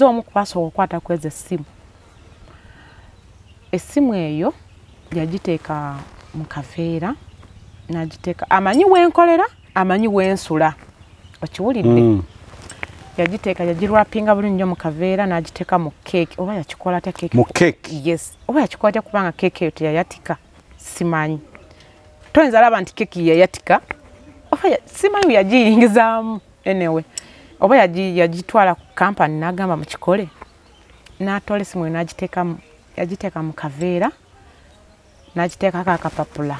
Zomu kwaso okwata kweze essimu. Essimu eyo yagiteeka mu kaveera n'agiteeka amanyi wenkolera amanyi wensula okiwulidde yagiteeka yagirwapinga bulungi nnyo mu kaveera n'agiteeka mu keeki oba yakikola ta keeki mu keeki yes oba yakikola ta kubanga keeki eyo teyayatika simanyi toyinza laba nti keeki yayatika oba simanyi yagiyingizaamu anyway oba yagitwala ku kampani n'agamba mukikole n'atola essimu eyo yagiteeka mu kaveera n'agiteekako akapapula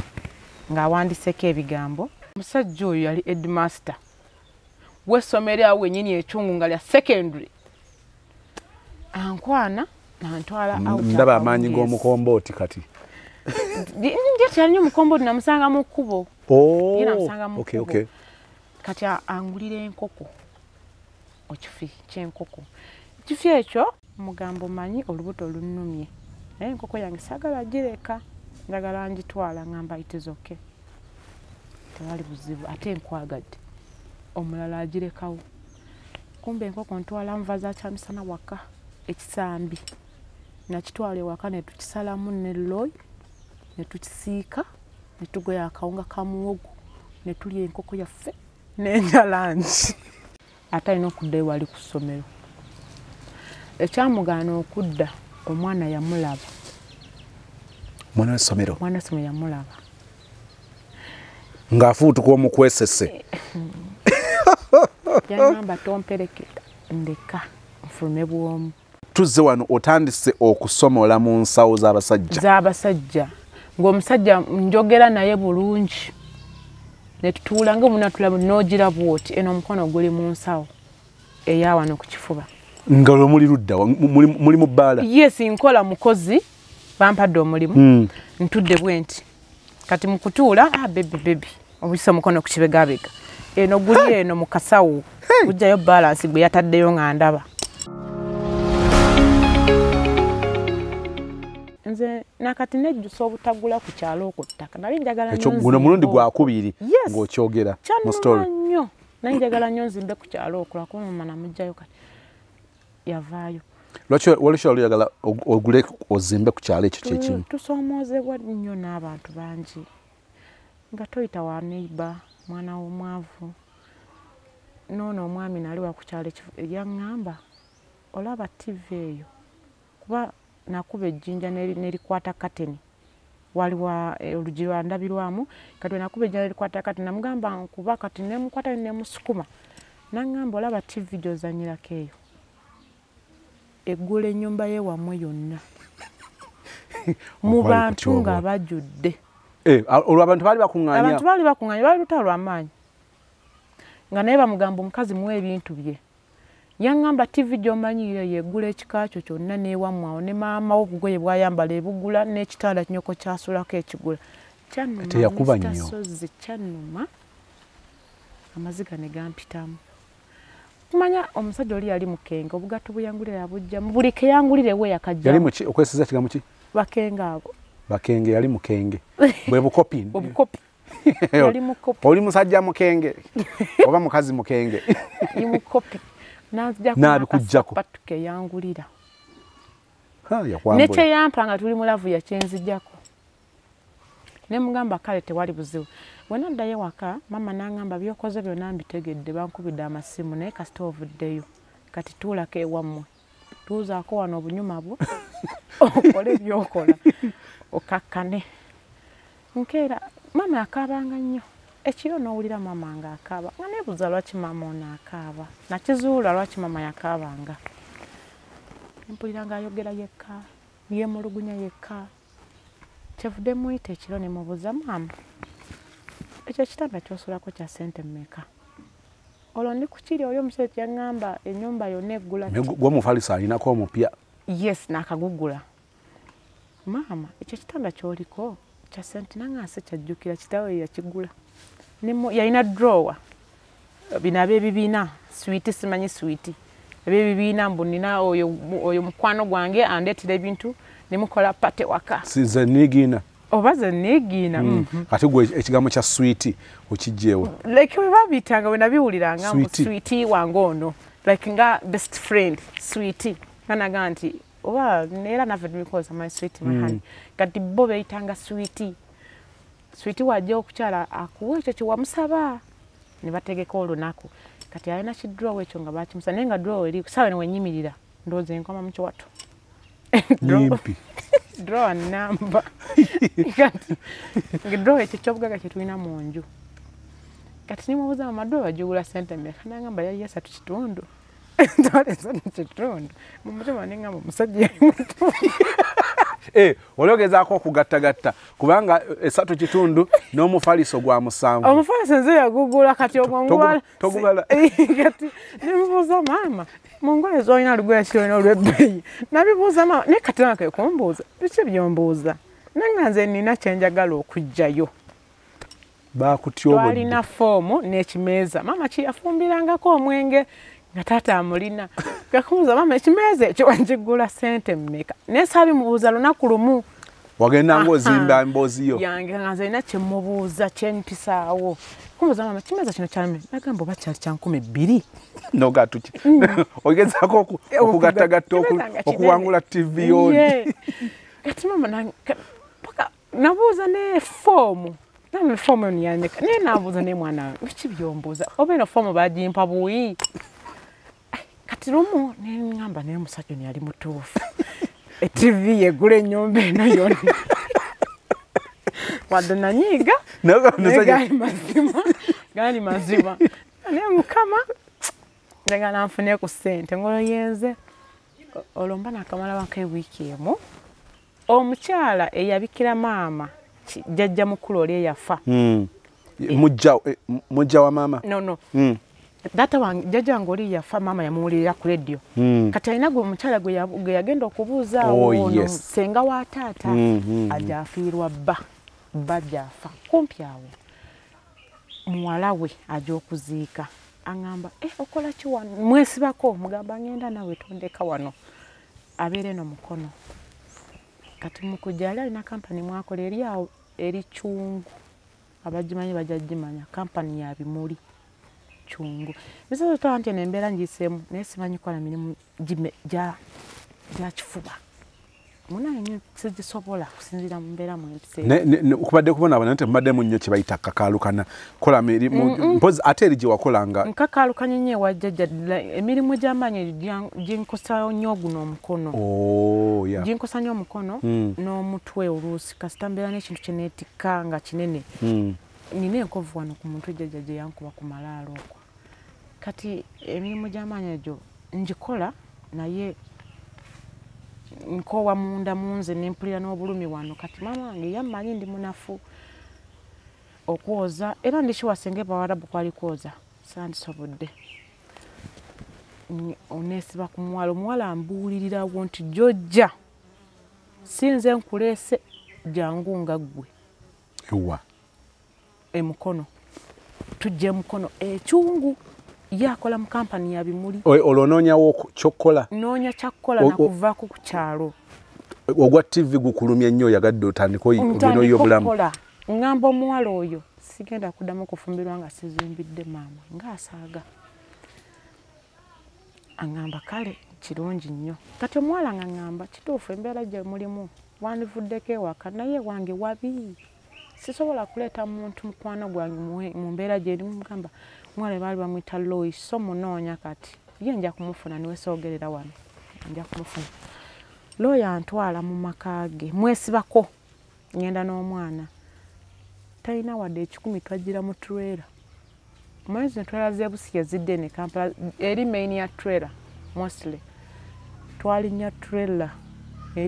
ng'awandiseeko ebigambo. Omusajja oyo yali headmaster w'essomero awo wennyini ekyungu nga lya secondary. Ankwana n'antwala out. Ndaba amaanyi g'omukombooti kati. Nje teyalina omukombooti namusanga mu kkubo. Ye namusanga mu kkubo. Okay. Kati angulira enkoko. Ekifi ky'enkoko. Ekifi ekyo mugambo manyi olubuto lunnumye. Naye enkoko yange saagala gireka. Njagala ngitwala ngamba it is okay. Tewali buzibu ate nkwagadde. Omulala agirekawo. Kumbe enkoko ntwala nva za kyamisana waka ekisambi. Nakitwala ewaka ne tukisalamu ne loyi ne tukisiika ne tugoya akawunga ka muwogo ne tulya enkoko yaffe n'enjalangi. Ate alina okudda ewali ku ssomero. Ekyamugaana okudda omwana yamulaba. Mwana w'essomero? Mwana w'essomero yamulaba. Ng'afuutuka omukwesese. Yangamba tomperekera ndeka nfulume bwomu. Tuzze wano otandise okusomola mu nsawo z'abasajja. Z'abasajja. Ng'omusajja njogera naye bulungi. Ne tutuula ng'omunatula n'ogira bw'oti eno omukono guli mu nsawo eya wano ku kifuba. Nga lwe muli ludda muli mu bbaala? Yes, nkola mukozi bampadde omulimu. Ntudde bwenti. Kati mu kutuula baby obuyisa omukono ku kibegabega. Eno guli eno mu kasawo. Gujjayo balance gwe yataddeyo nga ndaba. Nze nakati nejjusa obutagula ku kyalo okwo ttaka. Nali njagala nnyo. Guno mulundi gwakubiri ng'okyogera mu story. Nali njagala nnyo nzimbe ku kyalo okwo lwakuba mama namugjayo kati yavaayo. Lwaki oyagala ogule ozimbe ku kyalo ekyo kyekimu? Tusomoozebwa nnyo n'abantu bangi. Nga toyita wa neighbor mwana w'omwavu. Noono omwami nali wa ku kyalo yaŋŋamba olaba TV eyo kuba nakuba ejjinja nerikwata kateni waliwo olugi lwandabirwamu kati nakuba ejjinja nerikwata kateni namugamba nkuba kati nemukwata nemusukuma naŋŋamba olaba TV gy'ozanyirako eyo eggula ennyumba ye wamwe yonna mu bantu nga bajjudde. Olwo abantu baali bakuŋŋaanya? Abantu baali bakuŋŋaanya baali lutalo lw'amaanyi nga naye bamugamba omukazi muwe ebintu bye. Yaŋŋamba TV gy'omanyiire yeggula ekika kyo kyonna n'ewammwe awo ne maama wo obugoye bw'ayambala ebugula n'ekitanda kinyoko kyasulako ekigula. Teyakuba nnyo. Kyannuma amaziga ne gampitamu. Kumanya omusajja oli yali mukenge obugatto buyangulira yabujjamu buli ke yangulirewo yakajja. Yali muki okwesiza kigamu ki? Bakenge abo. Bakenge yali mukenge. Bwe bukopi. Obukopi. Yali mukopi. Oli musajja mukenge. Oba mukazi mukenge. Yali mukopi. N'abikugyako. Patuke yangulira. Yakwambula. Nekye yampa nga tuli mulavu yakyenzijjako. Ne mugamba kale tewali buzibu. Bwe naddayo waka mama n'angamba byokoze byonna mbitegedde bankubidde amasimu naye kasita ovuddeyo kati tuulako ewammwe tuuzaako wano obunyuma bwo okole byokola okakkane. Nkeera mama yakaabanga nnyo ekiro n'owulira mama ng'akaaba nga neebuuza lwaki mama ono akaaba nakizuula lwaki mama yakaabanga. Mpulira ng'ayogera yekka yeemulugunya yekka. Kyevudde muyita ekiro ne mubuuza maama ekyo ekitanda kyosulako kya ssente mmeka? Olwo ndi kukiri oli omusajja kyaŋŋamba ennyumba yonna eggula. Gw'omufaliso alinako omupya? Yes, n'akagugula. Maama ekyo ekitanda ky'oliko kya ssente nange ase kyajjukira kitaawe yakigula. Yalina drawer bino ab'ebibiina swiiti simanyi swiiti ab'ebibiina mbu nina oyo mukwano gwange andeetera ebintu ne mukola pate waka. Size nigiina. Oba ze neegiina. Ate gwe ekigambo kya swiiti okijjeewo? Like we babitanga we nabiwuliranga mu swiiti wange ono like nga best friend sweetie kanaga nti oba era nave because my sweet my honey kati bo beitanga sweetie wajja okukyala akuwa ekyo kiwamusaba ne bategeka olunaku kati alina kidraw ekyo nga bakimusa naye nga draw eri sawa ne wenyimirira ndoze enkoma mu kiwato draw number kati draw ekyo kyobugaga kyetulina mu nju kati nimubuuza amadraw bajugula sente mmeka nangamba yali 3 kitundu Dole sana kitundu mumutima ninga musajja mutu ologeza ko kugattagatta kubanga 3 kitundu n'omufaliso gwa musanvu omufaliso nze yagugula kati ogwangula togubala kati nimubuuza mama mungole zoina lugwe sio olwebbeyi nabibuuza mama ne kati nake kumbuuza biki byombuuza nanga nze nina kyenjagala okujjayo bakutyobo alina fomu n'ekimeeza mama kiyafumbirangako omwenge nga tata amulina gakubuuza mama ekimeeza ekyo wanjigula sente mmeka nesabi mubuuza lunaku lumu wagenda ng'ozimba mbooziyo yange nga nze nina kyemubuuza kyempisaawo kumubuuza mama ekimeeza kino kyame nagamba oba kyali kya 2,000 nogatuki ogezaako okugattagatta okuwangula TV yoni kati mama nabuuza ne fomu nami fomu niyandika naye nabuuza ne mwana wange biki byombuuza oba eno fomu bagimpa buyi kati lumu nengamba naye musajja ono yali mutuufu TV yegula ennyumba eno yonna wadde nanyiiga gaali mazima naye mukama njagala nfune ku ssente ng'oyenze olwo mba nakamalabako ewiiki emu omukyala eyabikira maama jjajja mukulu oli eyafa mujja wa maama no data wange jjajja wange oli yafa maama yamuwulirira ku radio kati alina gwe omukyala gwe yagenda okubuuzaawo senga wa taata ajja afiirwa bba gy'afa kumpi awo muwala we ajja okuziika aŋŋamba okola ki wano mwesibako mugamba ngenda nawe tondeka wano abeere no mukono kati mukujja ali alina kampani mwakola eri awo eri Kyungu abagimanyi bajagimanya kampani ya bimuli Kyungu bisozo tante nembeera ngiseemu naye simanyi kola mirimu gya kifuba munanyi sigisobola kusinziira mu mbeera mwempise okubadde kubonaabona nti mubaddemu nnyo kye bayita kakaalukana kola mirimu mpozi ate eri gye wakolanga nkakaalukanye nnyo ewa jjajja emirimu gy'amaanyi ginkosa nnyo guno omukono ginkosa nnyo omukono n'omutwe oluusi kasita mbeera n'ekintu kye neetikka nga kinene nina enkovu wano ku muntu jjajja gye yankuba ku malaalo okwo kati emirimu gy'amaanyi egyo ngikola naye nkowa munda munze nempulira n'obulumi wano kati mama wange yammanyi ndi munafu okwoza era ndikiwasenge bawarabu kwali kwoza sandisobodde onesiba ku muwala omuwala ambuulirirawo nti jjojja sinze nkuleese jangu nga ggwe emukono tujja emukono Kyungu yakola mu kampani ya bimuli olwonoonyawo kyokkola noonya kyakkola nakuvaako ku kyalo ogwa TV gukulumya nnyo oyagadde otandika ogenda oy'obulamu ngamba omuwala oyo sigenda kuddamu kufumbirwa nga sizimbidde maama ng'asaaga aŋŋamba kale kirungi nnyo kati omuwala nga ŋŋamba kituufu embeera gye mulimu wandivuddeko ewaka naye wange wabi sisobola kuleeta muntu mukwano gwange mu mbeera gyerimu mugamba mwale baali bamwita Lois so munoonya kati ye nja kumufuna niwe soogerera wano nja kumufuna looya antwala mu maka ge mwesibako ngenda n'omwana talina wadde 10 twajjira mu trailer mwezi trailer z'ebusi yazidde ne Kampala eri main ya trailer mostly twalinya trailer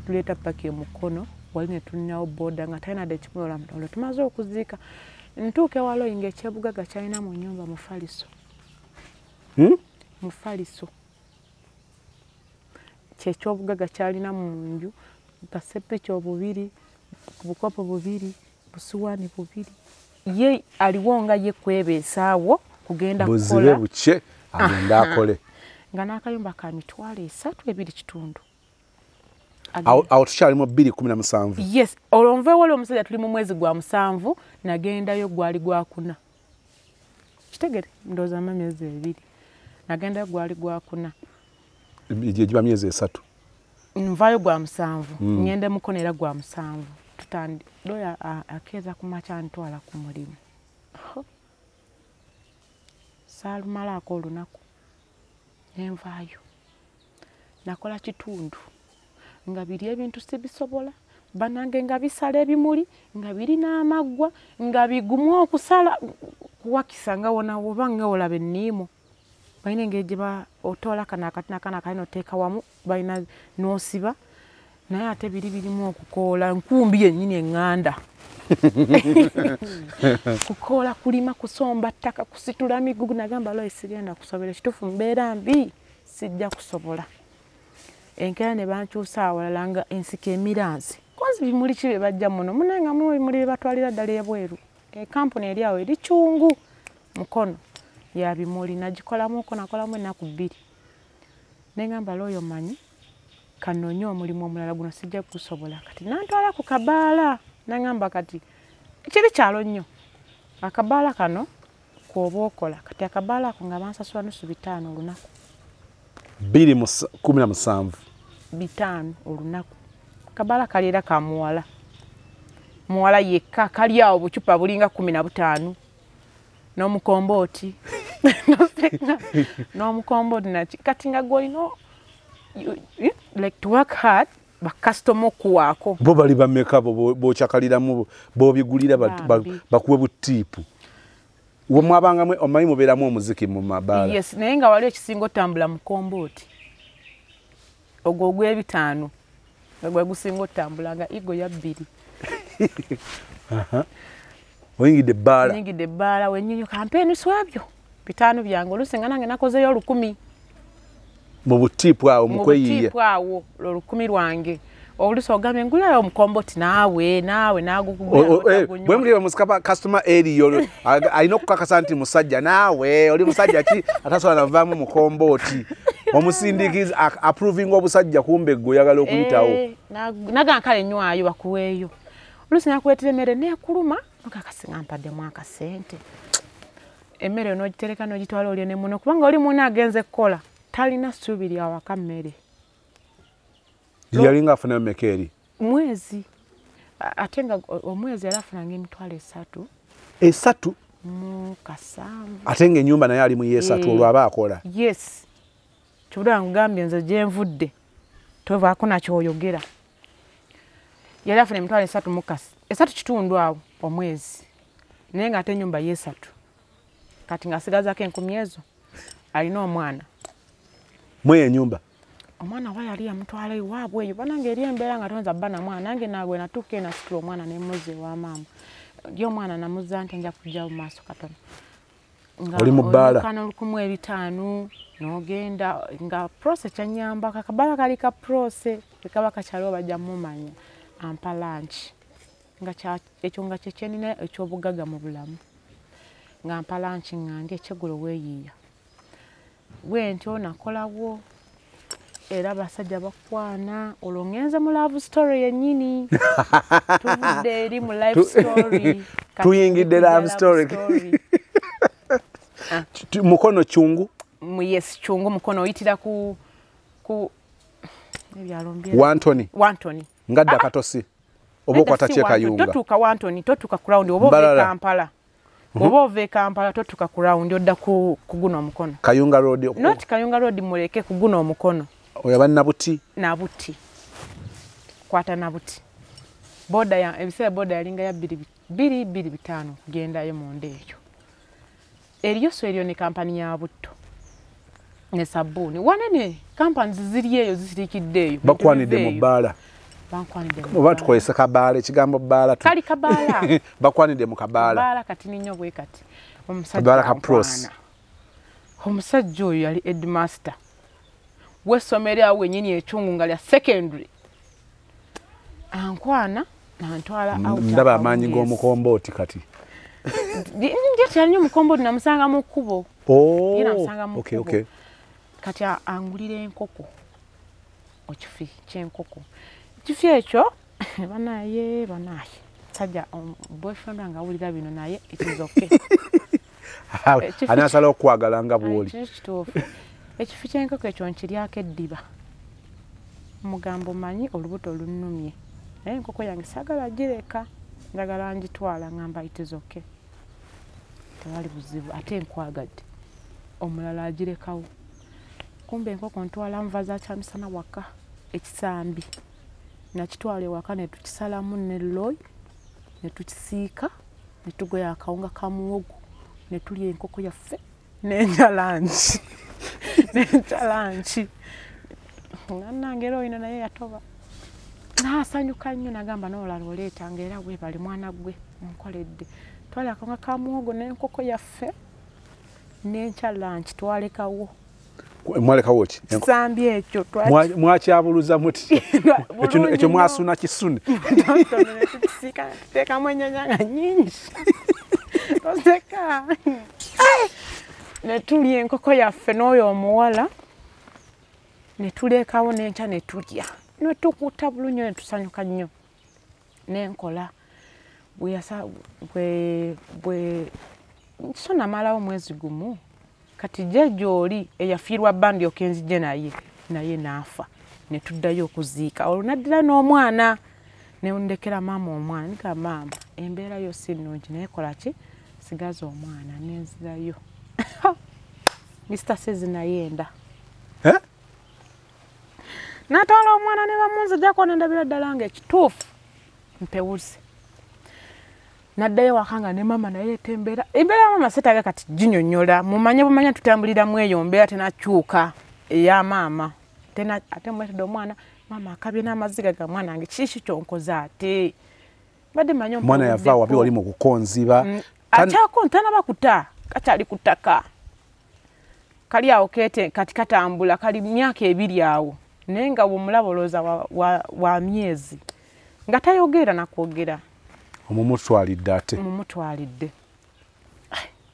tuleeta paki emukono wali ne tulinawo boda nga talina de kimulola olwo tumaze okuziika ntuuke walo inga ekyebugaga kyalina mu nnyumba mufaliso kyekyobugaga kyalina mu nju basepiki obubiri bukopo bubiri busuwaani bubiri ye aliwo nga ye kwebeesaawo kugenda kukola buzibe buke agenda akole nga n'akayumba ka mitwalo 3 2 kitundu awo tukyalimu 217 yes olonve wali omusajja tuli mu mwezi gwa 7 nagendayo gwali gwa 4 kitegere ndowooza myezi 2 nagenda gwali gwakuna ije jiba myezi 3 nvayo gwa 7 ngende mukono era gwa 7 tutandi doya akeza kumacha ntwala ku mulimu salumala ko lunaku envayo nakola kitundu nga biri ebintu sibisobola banange nga bisala ebimuli nga biri n'amagwa nga bigumu okusala kuwakisanga wona wobanga olabe nnimo bayina ngeje ba otola kana akatina kana kaino teka wamu bayina nosiba naye ate birimu okukola nkumbi yennyini enganda kukola kulima kusomba ttaka kusitula migugu nagamba lo isigenda kusobera kitufu mbeera mbi sijja kusobola enkera ne bankyusa awalanga ensike emiranzi kozi bimuli kibe bajja muno munanga mu bimuli batwalira ddala ebweru kampuni eri awo eri chungu mukono ya bimuli nagikolamu uko nakolamu ennaku 2 nengamba loyo manyi kanonyo omulimu omulala guno sijja kusobola kati nantwala ku kabaala nangamba kati kiri kyalo nnyo akabaala kano kwobokola kati akabaala ko nga bansasula nusu 5 olunaku 217 5 olunaku kabaala kaliera ka muwala yekka kali awo bucupa bulinga 15 n'omukomboti n'omukomboti nachi kati nga goli no like to work hard ba customer kuwako bo bali bameka bo chakaliramu bo bigulira bakuwe butipu wo mwabanga mwe omayi muberamu omuziki mu mabala yes naye nga wali ekisingo tambula mukomboti ogwo gwe 5 gwe gusingo tambulanga igo ya 2 Oyingide bala wenyinyo kampeni swabyo 5 byango lusinga nange nakoze yo 10 mu butipu awo mukweyiye mu butipu awo 10 lwange oluso gambe ngula yo mukomboti nawe nagukubira bwe muri musikapa customer area ayino kukakasa nti musajja nawe oli musajja ki atasola navamu mukomboti omusindikiza approving obusajja kumbe ggo yagala okuyitawo naga kale nywayo bakuweyo olusinya kwetire mere ne kuluma okakasinga mpadde mwaka sente emmere no gitereka no gitwala oli ne muno kubanga oli muna agenze kola talina subiri awaka mmere yalinga afuna mekeri mwezi atenga omwezi alafuna ngemitwale 3 mu kasambu atenge nyumba naye ali mu yesatu olwaba akola yes chubula ngambye nze jenvudde tova akona kyoyogera yali afuna emitwale 3 mukasi 3 kitundu awo omwezi naye nga ate nyumba yesatu kati ngasigazako 10 ezo alina omwana mwe nyumba omwana wa yali amutwala iwabwe eyo banange eri embeera nga tonza bana mwana nange nagwe natuke na sikiro omwana ne muze wa mama yo mwana namuza nti nja kujja mu maaso katono oli mubala kana 15 nogenda nga process chanyamba kakabala kali ka process kaba kachalo bajja mumanya ampa lunch nga cha ekyo nga kyekyenine ekyobugaga mu bulamu nga ampa lunch ngange kyegulo weyiya wentyo nakolawo era basajja bakwana olongenza mu love story yenyini tuvudde eri mu life story tuyingidde love story mukono chungu yes chungu mukono oyitira ku ebyalombye Wantoni ngadda katosi oboko atacheka yunga totuka Wantoni totuka ku round obove Kampala obove Kampala totuka ku round odda ku guno omukono Kayunga road not Kayunga road muleke ku guno omukono oyaba nabuti kwata nabuti boda ya ebisera boda yalinga ya 225 kugenda yo monde ekyo eriyo so eriyo ne kampani ya butto ne sabuni wanene companies ziri eyo zisirikiddeyo bakwanide mu bala abantu koyesa kabala ekigambo bala kali kabala bakwanide mu kabala bala kati ninyo bwe kati omusajja ka pros omusajja oyo yali headmaster wesomere awe nyini echungu ngali ya secondary ankwana nantwala out ndaba amanyi ng'omukomboti kati nje cyane omukomboti namusanga mu kubo okay kati angulire enkoko okifi kyenkoko kifi ekyo banaye sajja boyfriend anga awulira bino naye it is okay anasala okwagala nga bw'oli. Kituufu. Ekifi ky'enkoko ekyo nkiryako eddiba. Mugambo manyi olubuto lunnumye. Naye enkoko yange saagala gireka. Njagala ngitwala ngamba it is okay. Tewali buzibu ate nkwagadde. Omulala agirekawo. Kumbe enkoko ntwala nva za kyamisana waka ekisambi. Nakitwala ewaka ne tukisalamu ne loy ne tukisiika ne tugoya akawunga ka muwogo ne tulya enkoko yaffe n'enjalanki. N'enjalanki. Nange ino naye yatoba. Nasanyuka nnyo nagamba n'olala oleetanga era weebali mwana gwe onkoledde. Twala akawunga ka muwogo n'enkoko yaffe n'enjalanki twalekawo. Mwalekawo ki? Kisambi ekyo mwakyabuluza muti. Ekyo mwasuna kisune. Tukisiika tuteekamu ennyanya nga nnyingi. Toseka. Ne tulya enkoko yaffe n'oyo omuwala ne tulekawo n'enkya ne tulya. Ne tukuta bulungi ne tusanyuka nnyo. N'enkola bwe so namalawo mwezi gumu kati gy'oli eyafiirwa Bandye okenzije naye n'afa. Ne tuddayo okuziika. Olwo naddira n'omwana ne ndekera maama omwana. Nika maama embeera yo si nnungi naye kola ki sigaza omwana nenzirayo. Mr. Sezi nayenda. Natwala omwana ne bamunzijjako nendabira ddala ng'ekituufu mpewuze. Naddayo wakanga ne mama naye tembeera. Embeera mama setaga kati ginyonnyola. Mumanye bumanya tutambulira mu eyo mbeera tenakyuka eya maama. Ate mwetedde omwana mama akabye n'amaziga ga mwana wange kiki kyonkoze ate. Badde manyo mwana yava wapi wali mu kukonziba. Akyako ntanaba kuta kakyali ku ttaka. Kali awo kete kati katambula kali myaka 2 awo. Naye nga bw'omulabolooza wa myezi nga tayogera nakwogera. Omumutwalidde ate. Omumutwalidde.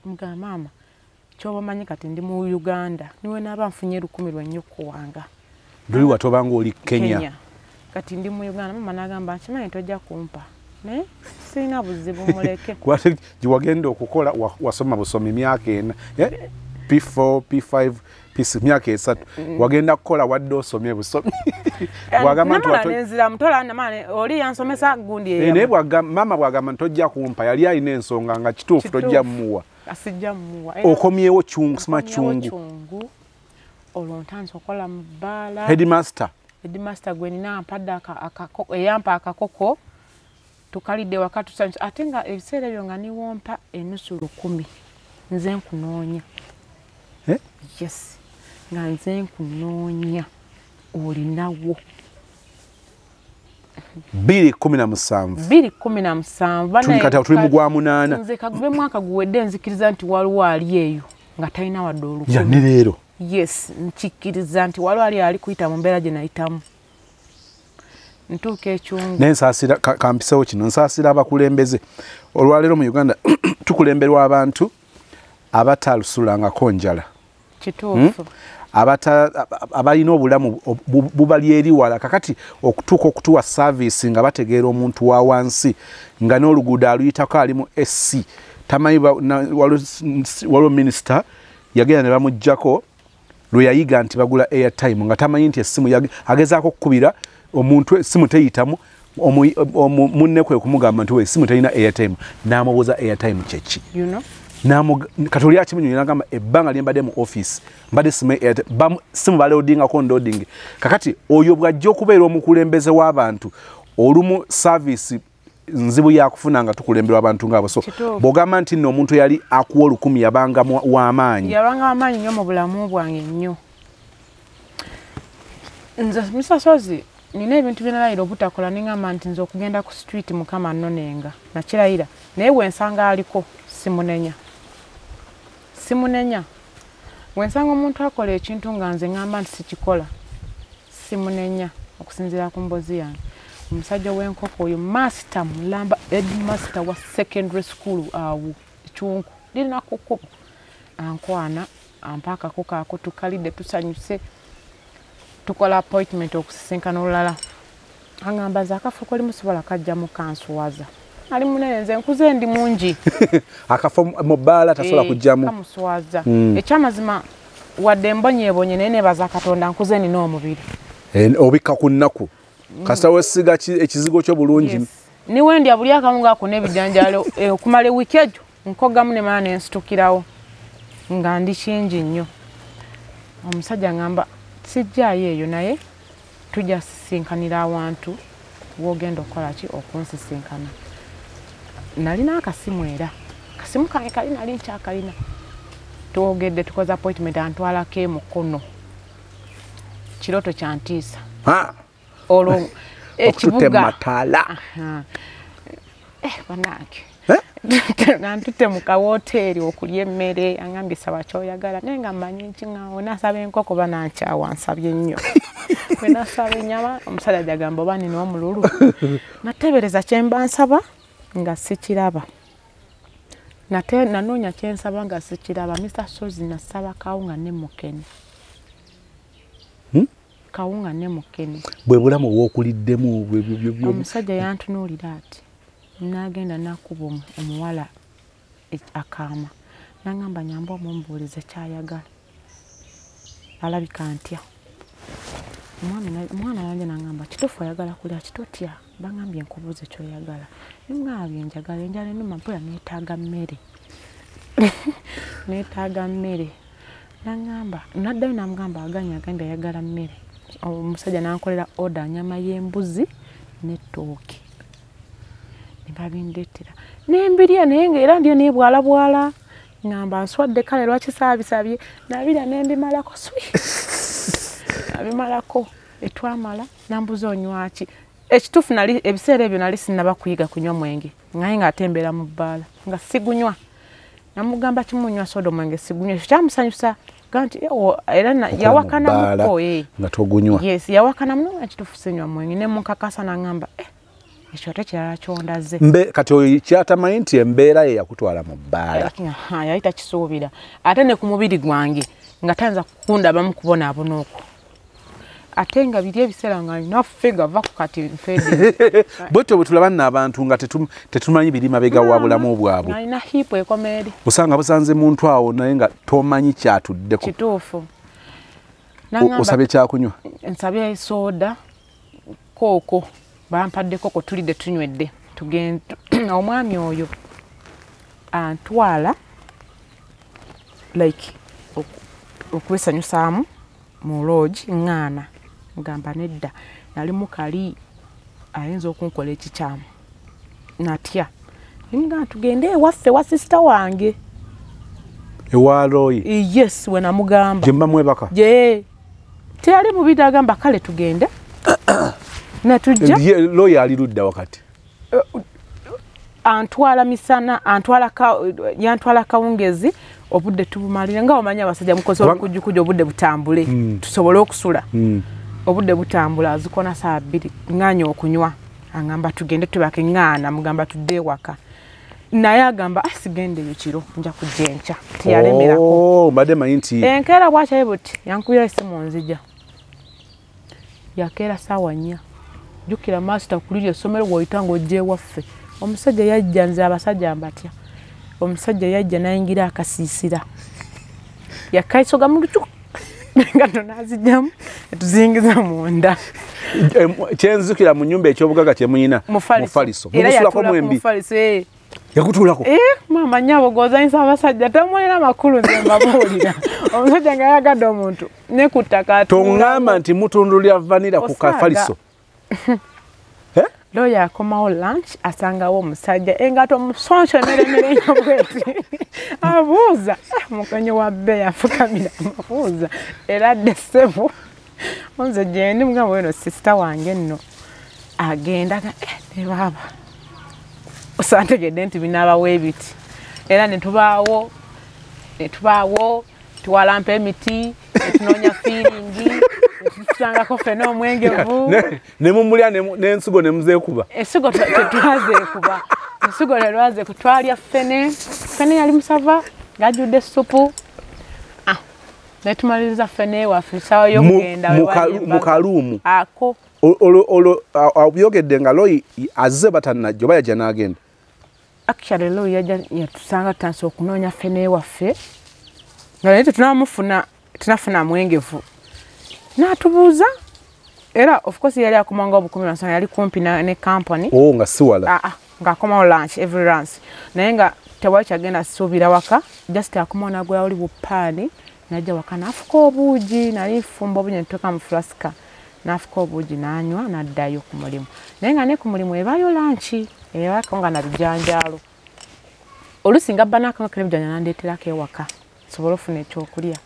Mugamba maama kyoba manyi kati ndi mu Uganda niwe naaba nfunye 1000 lwennyoko wanga. Nduli watobanga oli Kenya. Kati ndi mu Uganda mama n'agamba nkimanyi tojja kumpa. Naye sirina buzibu muleke. Kwate giwagenda okukola wasoma busomi myaka 4. P4, P5, P6 myaka 3. Wagenda kukola wadde osomye busomi. Bwagamba nti nenzira mutola namane oli yansomesa gundi eyo. Naye mama bwagamba tojja kumpa yali alina ensonga nga kituufu tojja mmuwa. Asijja mmuwa. Okomyewo chungu sima chungu. Olwo ntandise okola mu bbaala. Headmaster gwe nina ampadde akakoko eyampa akakoko tukalidde waka tusanyusa ate nga ebiseera ebyo nga niwompa enusu 10 nze nkunoonya. Yes. Nga nze nkunoonya olinawo. 217 kati tuli mu gwa 8. Nze kagube mwaka guwedde nzikiriza nti waliwo ali eyo nga talina wadde olukumi. Ya ne leero. Yes, nkikiriza nti waliwo ali kuyita mu mbeera gye nayitamu. Ntuuka ekyungu. Nensaasira kampisewo kino nsaasira abakulembeze. Olwaleero mu Uganda tukulemberwa abantu abatalusulangako njala. Kituufu. Abalina obulamu bubali eri wala kakati okutuuka okutuwa service nga bategeera omuntu wa wansi nga n'oluguudo aluyitako ali mu SC tamanyi waliwo minisita yagenda ne bamuggyako lwe yayiga nti bagula airtime nga tamanyi nti essimu agezaako okukubira omuntu essimu teyitamu munne kwe kumugamba nti essimu terina airtime n'amubuuza airtime kyeki. Katoli akimanyi nagamba ebbanga lyembadde mu office mbadde simu baloadingako loading kakati oyo bwajja okubeera omukulembeze w'abantu olumu service nzibu yakufuna nga tukulemberwa abantu ngabo so bogamba nti nno omuntu yali akuwa 10 yabanga w'amaanyi nnyo mu bulamu bwange nnyo. Nze misasozi nina ebintu byenalayira obutakola ningamba nti nze okugenda ku street mukama nnonenga nakirayira naye bwensanga aliko simunenya wensanga omuntu akola ekintu nga nze ngamba nti sikikola simunenya okusinziira ku mbozi yange. Omusajja w'enkoko oyo master mulamba headmaster wa secondary school awo ekyungu lirina koko ankwana ampa akakoko ako tukalidde tusanyuse tukola appointment okusisinkana olulala angamba zakafo koli musobola kajja mu kansuwaza ali munene nze nkuze ndi mungi akafo mu bbaala tasobola kujjamu kamuswaza ekyamazima wadde mbonyeebonye naye neebaza Katonda nkuze nina omubiri obikka ku nnaku kasita wesiga ekizigo kyo bulungi niwe ndya buli akamu gaako n'ebijanjaalo okumala wiiki ejo nkogamu ne mala nensitukirawo nga ndi kingi nnyo omusajja ngamba sijjaayo eyo naye tujja sisinkanira awantu wogenda okukola ki okunsisinkana nalina akasimu era kasimu kange kali nali nkyakalina twogedde tukoze appointment antwalako emukono kiroto kyantiisa olwo ekibuga matala banange nantute mu kawoteeri okulya emmere angambye saba kyoyagala naye nga mmanyi nkiŋawo nasaba enkoko banankyawa nsabye nnyo bwe nasaba ennyama omusajja jagamba oba nina omululu natebereza kyemba nsaba nga sikiraba nanoonya kyensaba nga sikiraba Mr. Sozi nasaba kawunga ne mukene kawunga ne mukene bwe bulamu bwokuliddemu omusajja yantunuulira ati nagenda nakuba omuwala akaama nangamba nyamba omumbuulize kyayagala alabika ntya omwana wange nangamba kituufu oyagala kulya kitotya bangambye nkubuuze kyoyagala ngambye njagala enjala ennuma mpula neetaaga mmere neetaaga mmere nangamba naddayo namugamba agambye ayagala mmere omusajja nankolera oda nyama y'embuzi n'ettooke babindeetera nembirya naye ngaera ndyo nebwalabwala ngamba nswadde kale lwaki saabisabye nabirya nembimalako nabimalako etwamala nambuza onywaki ekituufu nali ebiseera ebyo nali sinaba kuyiga kunywa mwenge naye ngaatembera mu bbaala nga sigunywa namugamba kimunywa soda omwenge sigunywa ekyo kyamusanyusa ganti era yawakanamuko nga togunywa yes yawakana muno ekituufu sinywa mwenge nemunkakasa nangamba ekyo ate kirala kyondaze kati kyatamanyi nti embeera ye yakutwala mu bbaala yali takisuubira ate ne ku mubiri gwange nga tayinza kukundabamu kubonaabona okwo ate nga biri ebiseera nga naffe gava ku kati nfeedi bwetyo bwe tulaba nno abantu nga tetumanyi biri mabega wa bulamu bwabwe alina hiipu ekomeeri osanga busanze muntu awo naye nga tomanyi kyatuddeko kituufu osabye kyakunywa nsabye soda kooko bampadde koko tulidde tunywedde tugenda omwami oyo antwala like okwesanyusaamu mu lodge ŋŋaana ngamba nedda nali mukali ayinza okunkola ekikyamu natya nimugamba tugende ewaffe wa sisita wange ewaloyi yes we namugamba gye mba mwebaka teyali mubiri agamba kale tugende natujja loyi ali ludda wakati antwala misana yantwala kawungezi obudde tubumalire nga omanya abasajja mukozi okujjukuja obudde butambule tusobole okusula obudde butambula azikona saa 2 nganya okunywa angamba tugende tubake ŋŋaana mugamba tudde ewaka naye agamba asigendeyo kiro nja kujja enkya teyalemerako mbadde manyi nti enkeera bwakyaye buti yankubira essimu nzija yakeera saawa 4 jukira master kulirya essomero bw'oyita ng'ojja ewaffe omusajja yajja nze abasajja mbatya omusajja yajja nayingira akasiisira yakaisoga mu lucu nga tonazijjamu tuzingiza munda kyenzukira mu nnyumba ekyobugaga kye muyina mufaliso mugusulako mwembi yakutuulako mama nyabo gozanyisa abasajja tamulina amakulu nze mbabuulira omusajja nga yagadde omuntu ne ku ttaka toŋŋamba nti mutundulira vanira ku kafaliso loya akomawo lunch asangawo omusajja engato omusonsho meremere nyabweti abuuza mukonyi wa bbe yafukamira abuuza era adde ssebo nze gyendi mugamba weno sisita wange nno agenda ne baaba osantegedde nti binaabawo ebiti era netubaawo tuwalampa emiti netunoonya fiiringi netusangako ffe n'omwengevu nemumulya n'ensigo nemuzeekuba ensigo tetwazeekuba ensigo telwaze kutwalya fene yali musava ng'ajjudde essupu netumaliriza fene ewaffe sawa y'okugenda mu kaluumu ako byogedde nga loyi azze batannajja oba yajja n'agenda actually lo yatusanga tanso okunonya fene waffe nga leero tunafuna mwengevu n'atubuuza era of course yali akomanga obukumi nsanga yali kumpi ne company nga siwala ng'akomawo lunch every lunch naye nga tewali kyagenda suubira waka just akomawo n'agula oli bupaani najja waka n'afuka obuugi nali nfumba obuugi ntuuka mu flaska n'afuka obuugi n'anywa n'addayo ku mulimu naye nga ne ku mulimu ebaayo lanchi ebako nga na bijanjaalo oluusi nga bba n'akanga kene bijanja nandeeterako ewaka sobola ofuna ekyokulya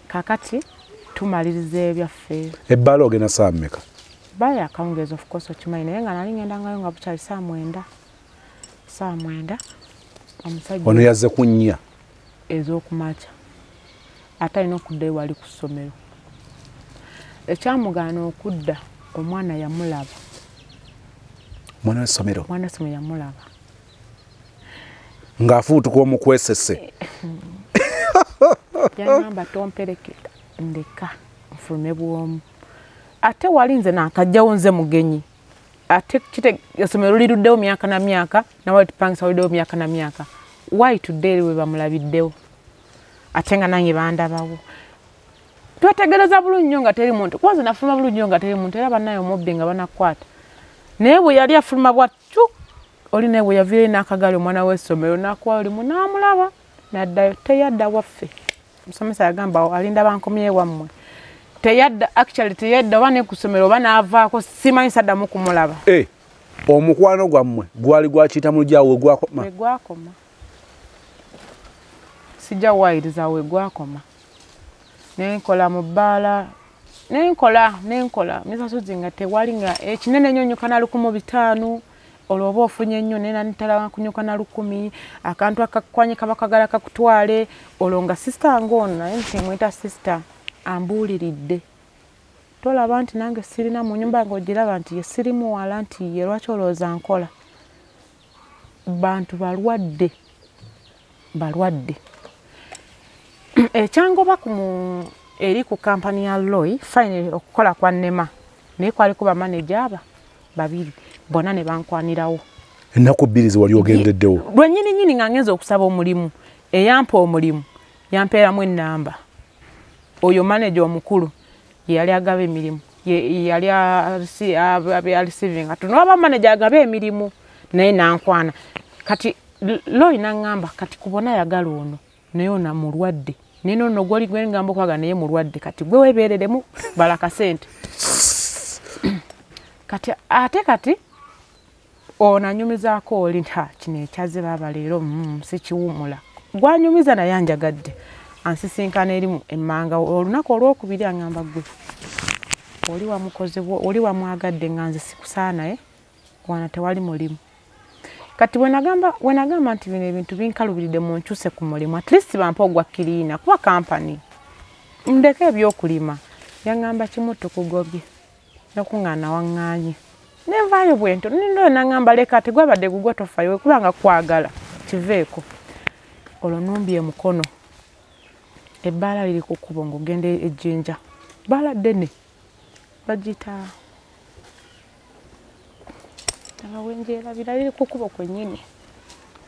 kakati tumaliriza ebyaffe ebbaala ogenda saa mmeka bbaala yakawungeezi of course okimanyi naye nga nali ngendangayo nga bukyali saa mwenda omusajja ono yazze ku nnya ez'okumakya ate alina okudda ewali ku ssomero ekyamugaana okudda omwana yamulaba mwana w'essomero yamulaba ng'afuutuka omukwesese yangamba tomperekera ndeka nfulume bwomu ate walinze nakajjawo nze mugenyi ate essomero liruddewo myaka na myaka nawali tupangisa waliddewo myaka na myaka why today we bamulabiddewo ate nga nange bandabawo twetegereza bulungi nnyo nga teri muntu kwanza nafuluma bulungi nnyo nga teri muntu era bannaye omubbi nga banakwata naye bwe yali afuluma bwattu oli naye bwe yaviire n'akagaali omwana w'essomero n'akuwa olimu n'amulaba n'addayo teyadda waffe omusomesa yagamba alinda bankomye wammwe teyadda oba ne ku ssomero oba n'avaako simanyi saddamu kumulaba omukwano gwammwe gwali gwakiyita mu lugyawo wegwakoma sijja wayiriza wegwakoma nenkola mu bbaala nenkola misasozi nga tewali nga ekinene nnyo nnyuka na 1500 olwo oba ofunye nnyo nena ntala kunyuka na 1000 akantu akakwanye kabakagala kakutwale olwo nga sister ngono naye ntimwita sister ambuuliridde tolaba nti nange sirina mu nyumba ng'ogiraba nti ye sirimu wala nti ye lwaki olowooza nkola bantu balwadde ekyangoba eri ku kampani ya Loy fine okukola kwa nnema naye kwali kuba manager babiri bonna ne bankwanirawo ennaku bbiri ze wali ogendeddewo lwennyini nga ngenza okusaba omulimu eyampa omulimu yampeeramu ennamba oyo manager omukulu yali agaba emirimu yali receiving atono aba manager agaba emirimu naye nankwana kati Loy nangamba kati kubona yagala ono naye ona mulwadde nino no gwali ngamba kwaga naye mulwadde kati gwe webereremu balaka sente kati onanyumizaako oli kino ekyaze baba leero sikiwumula gwanyumiza naye anjagadde ansisinkana erimu emmanga olunaku olwokubiri angamba gwe oli wamwagadde nga nze sikusaana wana tewali mulimu kati wenagamba nti bino ebintu binkalubiridde mu nkyuse ku mulimu at least bampa ogwa kiriina kuba kampani ndeke ebyokulima yangamba kimu tukugobye nokuŋŋaana waŋŋaanye nenvaayo bwento nindo nangamba leka ati gwabadde gugwa tofayo kubanga kwagala kiveeko olwo numbye mukono ebbaala liri ku kkubo ng'ogenda ejjinja bbaala ddene bagita abawenjeerabira liri ku kkubo kwennyini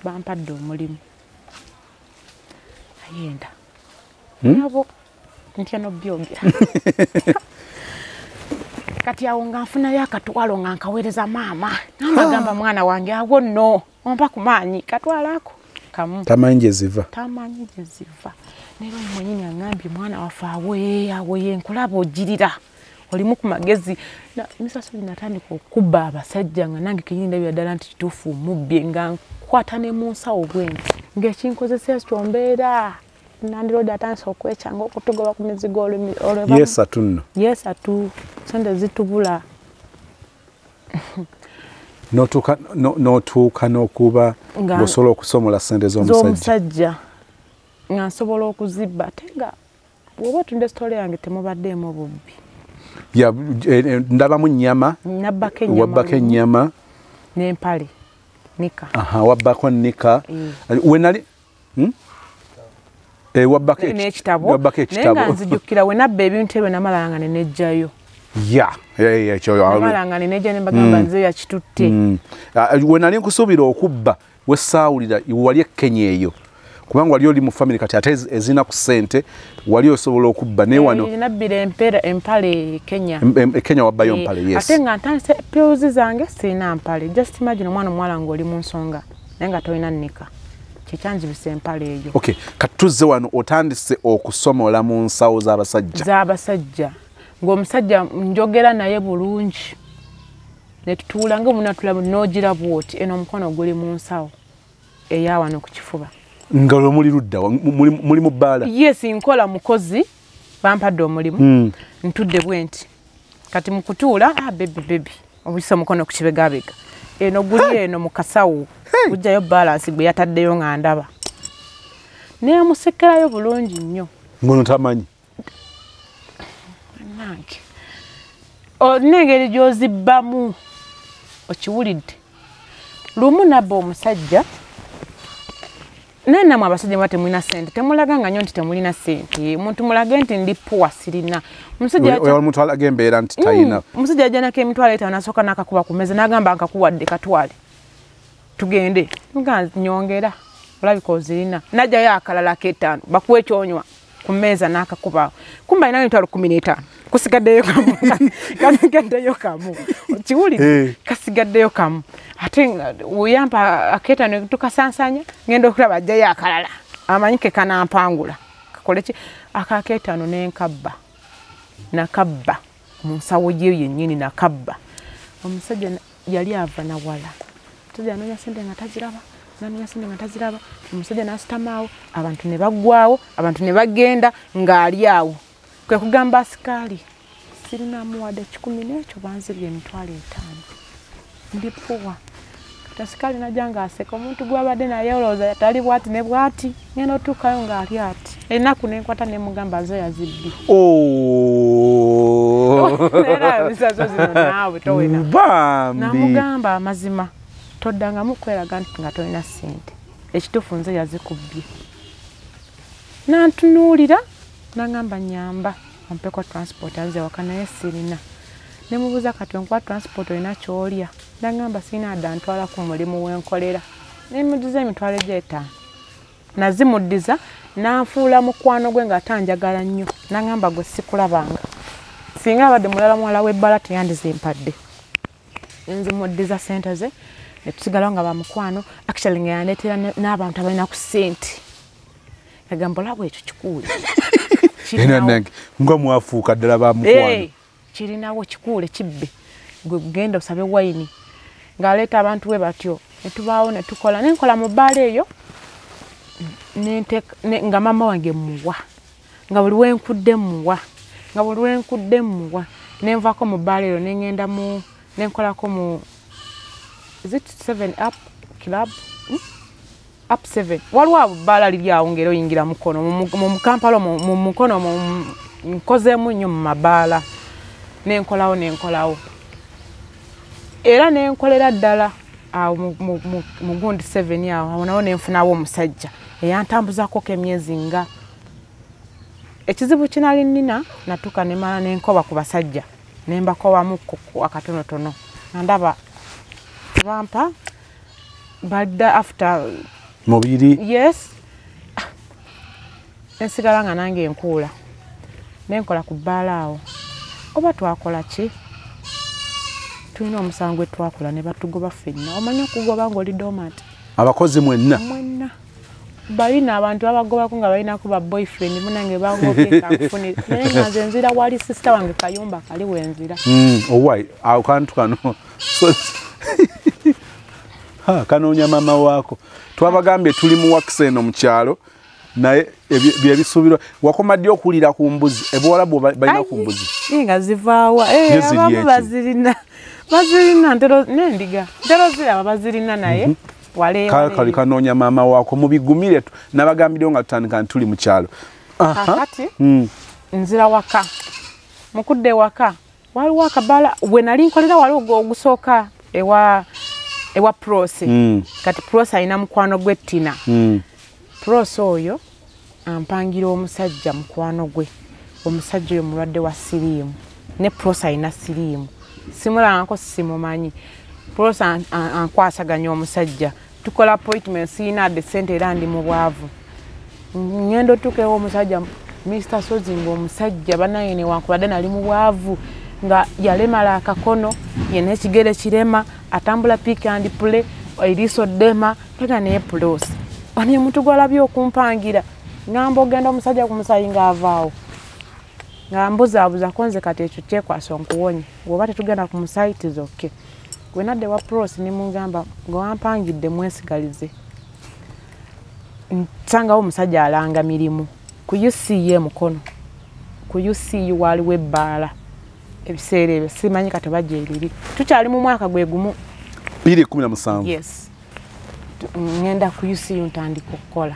bampadde omulimu ayenda nabo ntya nobyogera kati awo nga nfunayo akatwalo nga nkaweereza maama namagamba mwana wange awo nno ompa ku maanyi katwalako kamu tamanyi gye ziva nero mwenyini angambye mwana waffe awoye nkulaba ogirira olimu ku magezi misaso natandika okubba abasajja nga nange kenyini ndabira ddala nti kituufu mubbye nga nkwata ne mu nsawo bwenti ng'ekinkozesa kyombeera nandiroodi atandisa okwekyanga okutugoba ku mizigo yesatu nno yesatu sente zitubula n'otuuka n'okuba ng'osobola okusomola sente z'omusajja nga nsobola okuzibba ate nga bw'oba otunda sitole yange temubaddeemu bubbi ndabamu nnyama wabbako ennyama n'empale nika wabbako nika wenali n'ekitabo naye nga nzijukira we nabba ebintu ebyo namalanga nga nenejjayo namalanga nenejja ne mbagamba nze yakitutte we nali nkusuubira okubba wesaawulira wali Kenya eyo kubanga wali oli mu family kati ate ezina ku ssente wali osobola okubba ne wano nabbira empale Kenya Kenya wabbayo empale yes ate nga ntandise pills zange sirina mpale just imagine omwana omuwala ng'oli mu nsonga naye nga tolina nnika kyekyanjibisa empale eyo okay katuzze wano otandise okusomola mu nsawo z'abasajja ng'omusajja njogera naye bulungi ne tutuula ng'omunatula n'ogira bwoti eno omukono guli mu nsawo eya wano ku kifuba ngalo muli ludda muli mu bbaala yes nkola mukozi bampadde omulimu ntudde bwenti kati mu kutuula baby obuyisa mukono ku kibegabega eno guli eno mu kasawo kujjayo balance gwe yataddeyo nga ndaba naye musekerayo bulungi nnyo ngono tamanyi nange n'engeri gy'ozibbamu okiwulidde lumu nabba omusajja naye namwe abasajja muba temulina ssente temulaga nga nnyo nti temulina ssente muntu mulage nti ndi puwa sirina omuntu alaga embeera nti talina omusajja yajjanako emitwalo 5 nasooka n'akakuba ku mmeeza n'agamba nkakuwadde katwale tugende nyongera olabika ozirina najjayo akalala k5 bakuwa ekyonywa ku mmeeza n'akakuba kumba alina emitwalo 15 kusigaddeyo kamu kasigaddeyo kamu kiwulire kasigaddeyo kamu ate uyampa aketa tukasansanya ngenda okulaba ajjayo akalala amanyike kanampangula kakole ki akaketano n'enkabba nakabba mu nsawo ye yennyini nakabba omusajja yali ava na wala omusajja anoonya sente nga taziraba omusajja n'asitamaawo abantu ne baggwawo abantu ne bagenda ng'ali awo kwe kugamba asikaali sirinamu wadde 10 n'ekyo banzibye emitwalo 5 ndi puwa kati asikaali najja ng'aseka omuntu gw'abadde naye olowooza yatali bwati ne bwati ngenda otuukayo ng'ali ati ennaku nenkwata nemugamba zo yazibbi era bisazo zino naawe towena namugamba amazima toddangamu kweraga nti nga tolina ssente ekituufu nze yazikubbye nantunuulira nangamba nyamba ampeko transport anze waka naye sirina nemubuuza kati onkuwa transport olina kyolya nangamba sirina adda ntwala ku mulimu wenkolera nemuddiza emitwalo gye5 nazimuddiza nanfuula mukwano gwe ng'atanjagala nnyo nangamba gwe sikulabanga singa abadde mulala muwala w'ebbala teyandizimpadde nzimuddiza sente ze netusigalawo nga bamukwano actually nga yandeetera n'abantu abalina ku ssente agamba olaba ekyo kikuule nga mwafuuka ddala bamukwano kirinawo kikuule kibbe gwe genda osabe wayini ng'aleeta abantu we batyo netubaawo netukola nenkola mu bbaala eyo nga mama wange muwa nga buli wenkudde muwa nenvaako mu bbaala eyo nengenda mu nenkolako mu is it 7 up club up 7 waliwo abo bbaala liri awo ngero oyingira mukono mu Kampala mu mukono nkozeemu nnyo mu mabaala nenkolawo era nenkolera ddala awo mu gundi 7 awo nawo nenfunawo omusajja eyantambuzako emyezi nga ekizibu kinali nnina natuuka nemala nenkoba ku basajja nembakowamu akatonotono ndaba bampa badda after mubiri yes ensigala nga nange enkuula nenkola ku bbaala awo oba twakola ki tulina omusango gwe twakola ne batugoba ffenna omanyi okugoba ng'oli domat abakozi mwenna balina abantu abagobako nga balinako ba boyfriend munange bangobye kanfunira naye nga nze nzira wali sister wange Kayumba kali wenzira owai awo kantu kano kanoonya mama waako twabagambye tuli mu wakiseno mu kyalo naye byebisuubirwa wakoma ddi okuwulira ku mbuzi ebawalabu balina ku mbuzi nga zivaawa abamu bazirina nendiga ntero ziraba bazirina naye kali kanoonya mama waako mubigumire nabagambireo nga tutandika tuli mu kyalo kakati nzira waka mukudde waka waliwo akabaala we nali nkolera waliwo ogusooka ewa prose kati prose alina mukwano gwe Tina prose oyo ampangira omusajja mukwano gwe omusajja oyo mulwadde wa siriimu ne prose alina siriimu simulangako simumanyi prose ankwasaganya omusajja tukola appointments ina de sente era ndi mu bwavu ngendo tukewo omusajja Mr. Sozingo omusajja banaye ne wankubadde nali mu bwavu nga yalemala akakono yene ekigere kirema atambula pick and play eriso dema tega ne plus ani omuntu gwalabye okumpangira ngambo genda omusajja kumusayinga avaawo ngambuza konze kati ekyo kyekwasa nkuwonye woba tetugenda ku musite zokke wenadde wa pros ni mungamba ngo wampangidde mwesigalize nsangawo omusajja alanga mirimu ku UCE mukono ku UCE waliwo ebbaala ebiseera ebyo simanyi kati bajja eriri tukyali mu mwaka gwe gumu 2017 yes ngenda ku UCE ntandika okukola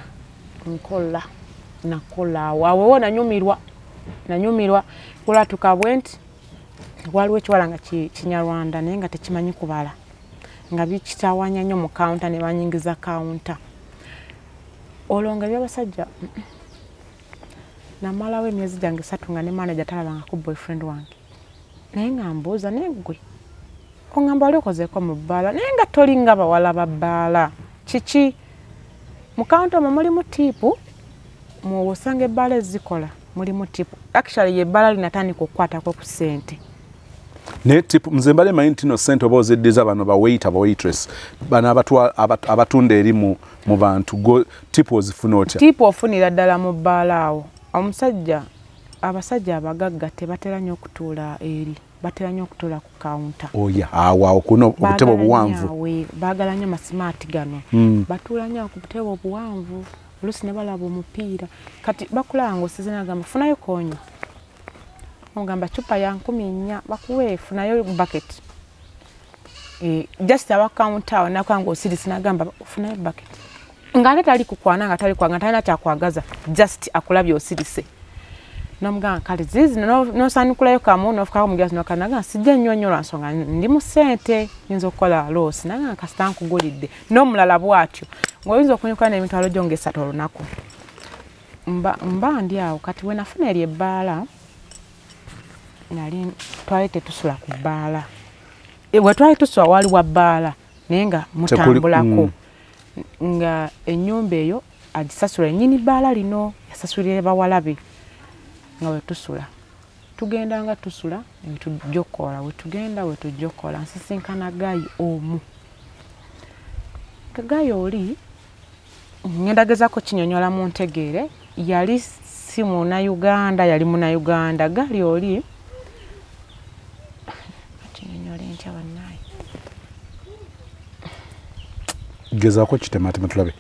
nakola wawe nanyumirwa kula tukabwenti waliwo ekiwalanga kinyarwanda naye nga tekimanyi kubala nga bikitawanya nnyo mu counter ne banyingiza counter olonga byabasajja namalawo emyezi gyange 3 nga ne manager talabanga ku boyfriend wange naye nga mbuuza negwe ongamba wali okozeeko mu bbaala naye nga tolinga bawala ba bbaala kiki mu counter omwo mulimu tiipu mu osanga ebbaala ezikola mulimu tiipu actually yebbaala linatandika okukwatako ku ssente ne tipu mzembale manyi ntino sente oba ozeddeza bano ba waiter ba waitress bana abatunda eri mu bantu go tipu ozifuna otya tipu ofunira ddala mu bbaala awo omusajja abasajja abagagga tebatera nnyo okutuula eri batera nnyo okutuula ku counter oya awo kuno obutebo obuwanvu baagala nnyo masimaati gano batuula nnyo ku butebo obuwanvu oluusi ne balaba omupiira kati bakulaba ng'osizinagamba funayo koonyo ogamba chupa ya 10 bakuwe funayo bucket just aba counter nakwango osirisi nagamba funayo bucket ngale tali kukwana nga tali kwanga tali nacha kwagaza just akulabye osirise nomuganga kale zizi no sanikulayo kamu no fuka mugazi no kanaga sijja nnyonyola nsonga ndi mu sente nzo kola loss nanga kastan kugulidde no mulala bwatyo ngoyinza okunyuka ne mitalo jonge 3 olunaku mba ndi awo kati we nafuna eri ebbaala nali twalete tusula ku bbaala we twali tusula wali wa bbaala naye nga mutambulako nga ennyumba eyo agisasula ennyini bbaala lino yasasulira bawalabe nga we tusula tugenda nga tusula tujjokola we tugenda we tujjokola nsisinkana gayi omu kagayi oli ngendagezako kinyonyola mu ntegeere yali si muna Uganda yali muna Uganda gali oli kinyonyole ntya bannaye gezaako kitemaatema tulabe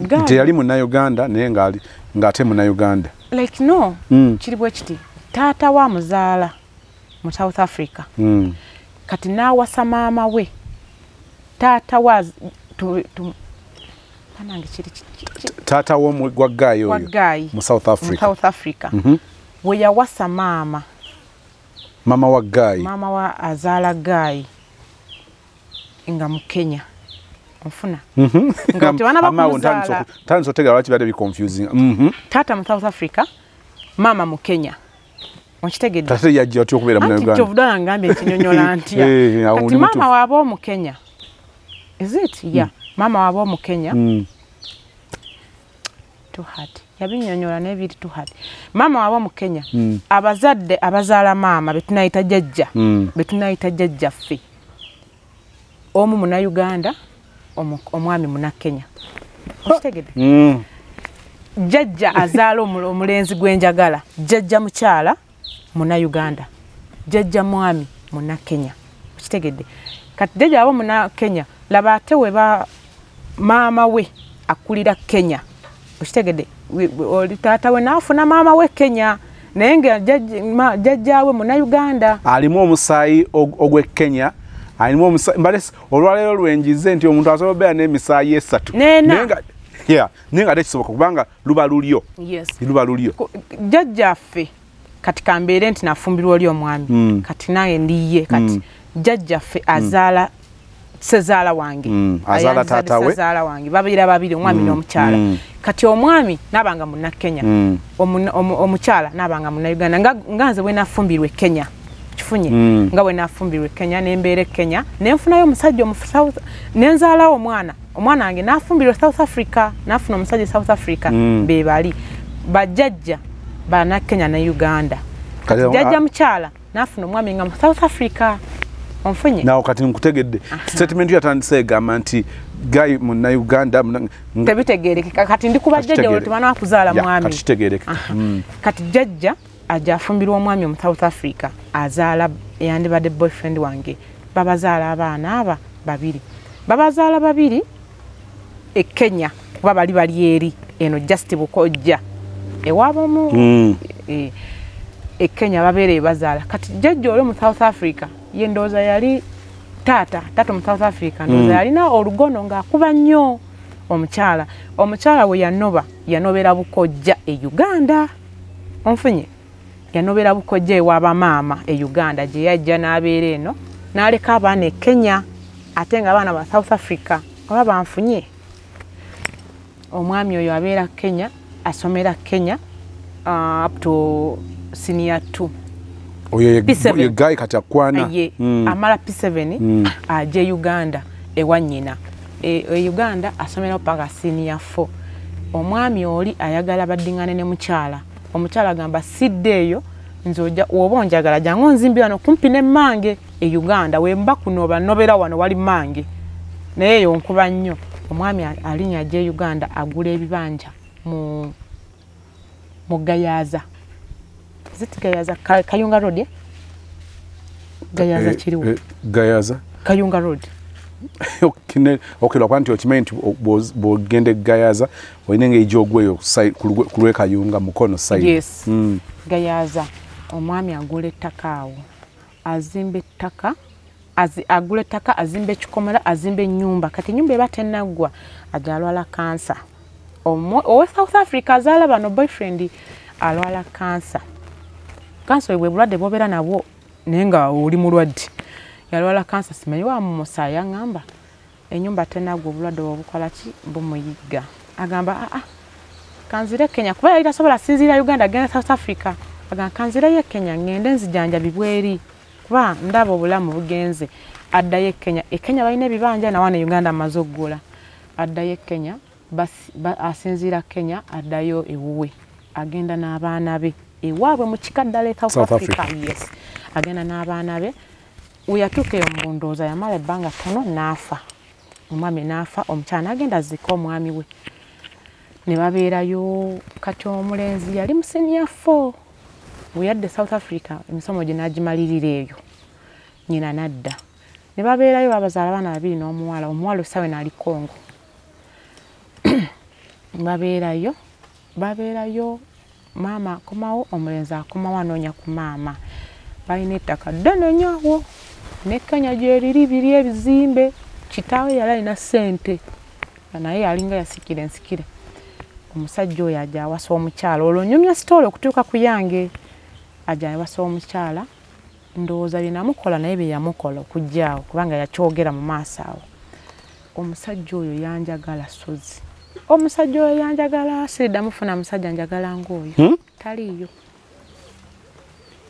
nti yali muna Uganda naye ng'ate muna Uganda like no kiri bwe kiti taata wa muzaala mu South Africa kati naawasa maama we taata wa anange kiri taata w'omugwa Gayi oyo mu South Africa we yawasa maama wa Gayi maama wa azaala Gayi nga mu Kenya ofuna nga tebana bakuzaala tanso tega lwaki bade bi confusing tata mu South Africa mama mu Kenya okitegedde tate yajja atyo okubeera mu Uganda kyovudala ngambe ekinyonyola ntya kati mama wabo mu Kenya is it mama wabo mu Kenya too hard yabinyonyola nebiri too hard mama wabo mu Kenya abazadde abazaala mama betunayita jjajja ffe omu muna Uganda omwami muna Kenya okitegedde jjajja azaala omulenzi gwenjagala jjajja mukyala muna Uganda jjajja mwami muna Kenya okitegedde kati jjajja abo muna Kenya laba ate weba maama we akulira Kenya okitegedde oli taata we naafuna maama we Kenya naye nga jjajja we muna Uganda alimu omusaayi ogwe Kenya alimu omusaayi mbale olwaleero lwenjize nti omuntu asobola obeera n'emisaayi 3 naye nga tekisoboka kubanga luba lulyo jjajjaffe kati kambeere nti nafumbirwa oli omwami kati naye ndiye kati jjajjaffe azaala sezaala wange azaala taata we sezaala wange babiri omwami n'omukyala kati omwami nabanga muna Kenya omukyala nabanga muna Uganda nga nze bwe nafumbirwe Kenya nfunye nga bwe nafumbirwe Kenya nembeere Kenya nenfunayo omusajja South nenzaalawo omwana wange nafumbirwe South Africa nafuna omusajja South Africa bebali bajjajja bana Kenya na Uganda jajja mukyala nafuna omwami nga mu South Africa onfunye nawo kati nkutegedde statement yatandise egamba nti Guy mu Uganda tebitegerekeka kati ndi kubajjajja olwo tebana kuzaala mwami kati kitegerekeka kati jajja aja afumbirwa omwami mu South Africa azaala yandibadde boyfriend wange babazaala abaana aba babazaala babiri e Kenya kuba bali eri eno just bukojja ewaabo mu e Kenya babeere bazaala kati jajja olwo mu South Africa yendoza yali tata mu South Africa ndoza yalina olugono ng'akuba nnyo omukyala we yanobera bukojja e Uganda onfunye yanobera bukojja ewaaba maama e Uganda gye yajja n'abeera eno n'aleka abaana e Kenya ate nga abaana ba South Africa oba banfunye omwami oyo abeera Kenya asomera Kenya up to senior 2 oyo ye Guy kati akwana amala P7 aje Uganda ewa nnyina Uganda asomera paka senior 4 omwami oli ayagala baddingane ne mukyala omukyala agamba sidde eyo nzoja oba onjagala jangu onzimbi wano kumpi ne Mange e Uganda wemba kuno banobera wano wali Mange naye yo nkuba nnyo omwami alinya aje Uganda agula ebibanja mu Gayaza Gayaza Kayunga Road Gayaza kiriwo Gayaza Kayunga Road okelo kwanti okimanyi bogende Gayaza oyinenge ejogweyo kulwe Kayunga mukono side yes Gayaza omwami agula ettaka awo azimba ettaka agula ettaka azimba ekikomera azimba ennyumba kati ennyumba eba tennaggwa ajalwala kansa owe South Africa azaala bano boyfriend alwala kansa bwe bulwadde bwobeera nabwo naye nga oli mulwadde yalwala kansa simanyi wa mumusa yaŋŋamba ennyumba tennaggwa obulwadde obukola ki bumuyigga agamba kanzire Kenya kuba yali tasobola sinziira Uganda agenda South Africa agamba kanzireyo Kenya ngende nzijanja bibweri kuba ndaba obulamu bugenze addayo Kenya Kenya balina ebibanja nawana Uganda amaze oggula addayo Kenya asinziira Kenya addayo ewuwe agenda n'abaana be ewaabwe mu kikaddala South Africa yes agenda n'abaana be uyatuuka eyo mu ndowooza yamala ebbanga ttono n'afa omwami n'afa omukyala n'agenda azika omwami we ne babeerayo kati omulenzi yali mu senior 4 bwe yadde South Africa emisomo gye n'agimalirira eyo nnyina n'adda ne babeerayo babazaala abaana babiri n'omuwala omuwala osawe n'ali Congo babeerayo maama akomawo omulenzi akomawo anoonya ku maama balina ettaka ddene nnyo awo ne Kenya gyeriri biri ebizimbe kitaawe yali alina ssente naye yalinga yasikire nsikire omusajja oyo aja awasa omukyala olwo nnyumya sitoola okutuuka ku Yange aja awasa omukyala ndowooza bye namukola naye bye yamukola okujja awo kubanga yakyogera mu maaso awo omusajja oyo yanjagala sozi omusajja oyo yanjagala siridda mufuna musajja njagala ng'oyo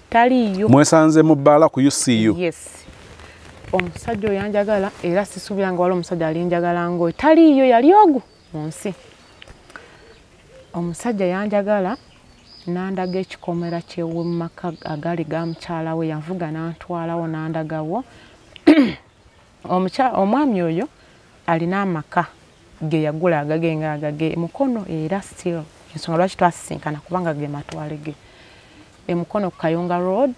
taliyo mwesanze mu bbaala ku UCU yes omusajja oyo yanjagala era sisuubira nga wali omusajja alinjagala ng'oyo taliyo yali ogu mu nsi omusajja yanjagala nandaga ekikomera kyewe mu maka agali ga mukyala we yanvuga n'antwalawo nandagawo omwami oyo alina amaka ge yagula agagenga agage mukono era still ensonga lwaki twasisinkana kubanga ge matwale ge emukono ku Kayunga Road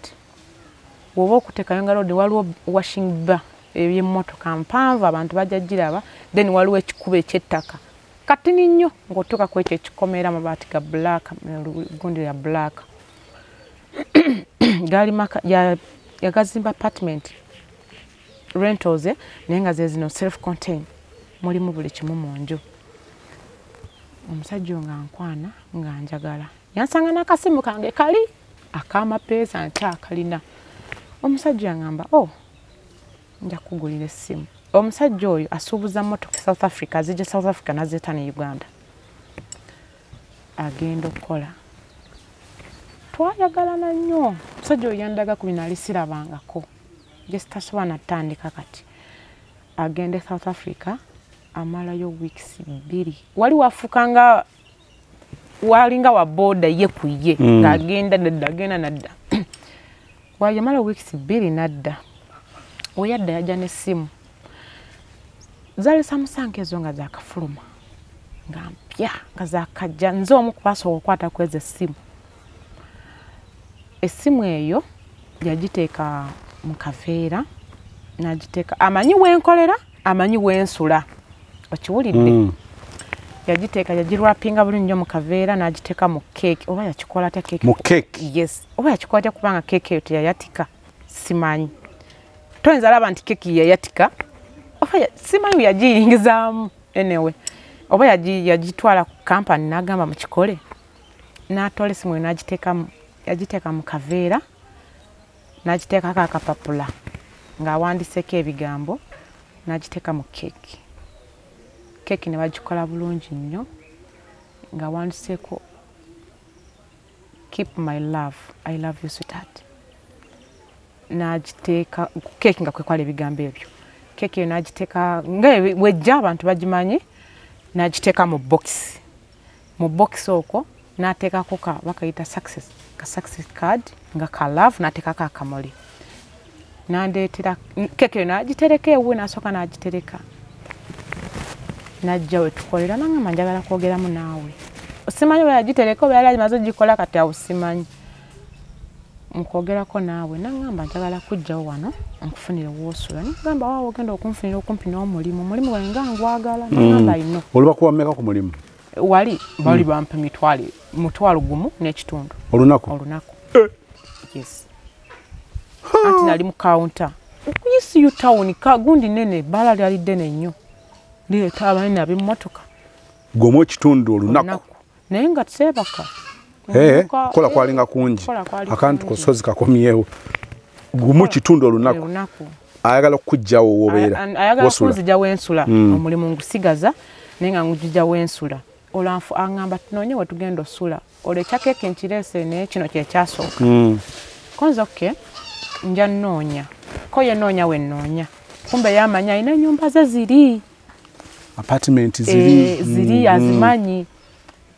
woba okute Kayunga Road waliwo washing bar eby'emmotoka mpanvu abantu bajja giraba then waliwo ekikubo eky'ettaka katini nnyo ng'otuuka ku ekyo ekikomera amabaati ga black gundi ya black gali maka yagazimba apartment rentals naye nga ze zino self contained mulimu buli kimu mu nju omusajja nga nkwana nga njagala yansanga n'akasimu kange kali ak'amapeesa nkyakalina omusajja ngamba nja kugulira essimu omusajja oyo asuubuza mmotoka South Africa azijja South Africa nazeeta ne Uganda agenda okukola twayagalana nnyo musajja oyo yandaga ku binaali sirabangako gesitasoba natandika kati agende South Africa amalayo weeks 2 wali wafukanga walinga wa boda ye kuye ngagenda nadda wayamala weeks 2 nadda oyadda yaja n'essimu zali samusankezo nga zakafuluma nga mpya nga zakajja nze omu kubasobola okukwata kweza essimu eyo yagiteeka mu kaveera n'agiteeka amanyi wenkolera amanyi wensula okiwulidde yagiteeka yagirwapinga bulungi nnyo mu kaveera n'agiteeka mu keeki oba yakikola atya keeki mu keeki yes oba yakikola atya kubanga keeki eyo teyayatika simanyi toyinza laba nti keeki yayatika oba simanyi yagiyingizaamu anyway oba yagitwala ku kampani n'agamba mukikole n'atoola essimu eyo yagiteeka mu kaveera n'agiteekako akapapula ng'awandiseeko ebigambo n'agiteeka mu keeki ne bagikola bulungi nnyo ng'awandiseeko keep my love I love you sweetheart n'agiteeka keeki nga kwekwala ebigambo ebyo keeki eyo n'agiteeka nga wejja abantu bagimanyi n'agiteeka mu box okwo n'ateekako bakayita success card nga ka love n'ateekako akamuli n'andeetera keeki eyo n'agitereka ewe n'asooka n'agitereka najja we tukolera nangamba njagala kwogeramu naawe osimanyi bwe yagitereka oba yali alimaze ogikola kati awo simanyi mukwogerako naawe nangamba njagala kujjawo wano nkufunire woosula nagamba waawe ogenda okunfunira okumpi n'omulimu wenga ngwagala nagamba ino oluba kuwammeka ku mulimu wali bali bampa mutwalo gumu n'ekitundu olunaku yes anti nali mu counter okuyisiyo town kagundi nene bala lyali ddene nnyo lireeta abanene ab'emmotoka gwomu ekitundu olunaku naye nga tuseebaka kola kwalinga kungi akantu kusozi kakomyewo gumu kitundu olunaku ayagala okujjawo wobeera ayagala kunzija wensula omulimu ngusigaza naye nga ngujja wensula olanfu angamba tunoonye we tugenda osula olekya keeki nkirese naye kino kyekyasooka konza oke nja nnoonya ko ye noonya we nnoonya kumbe yamanya alina ennyumba ze ziri apartment ziri azimanyi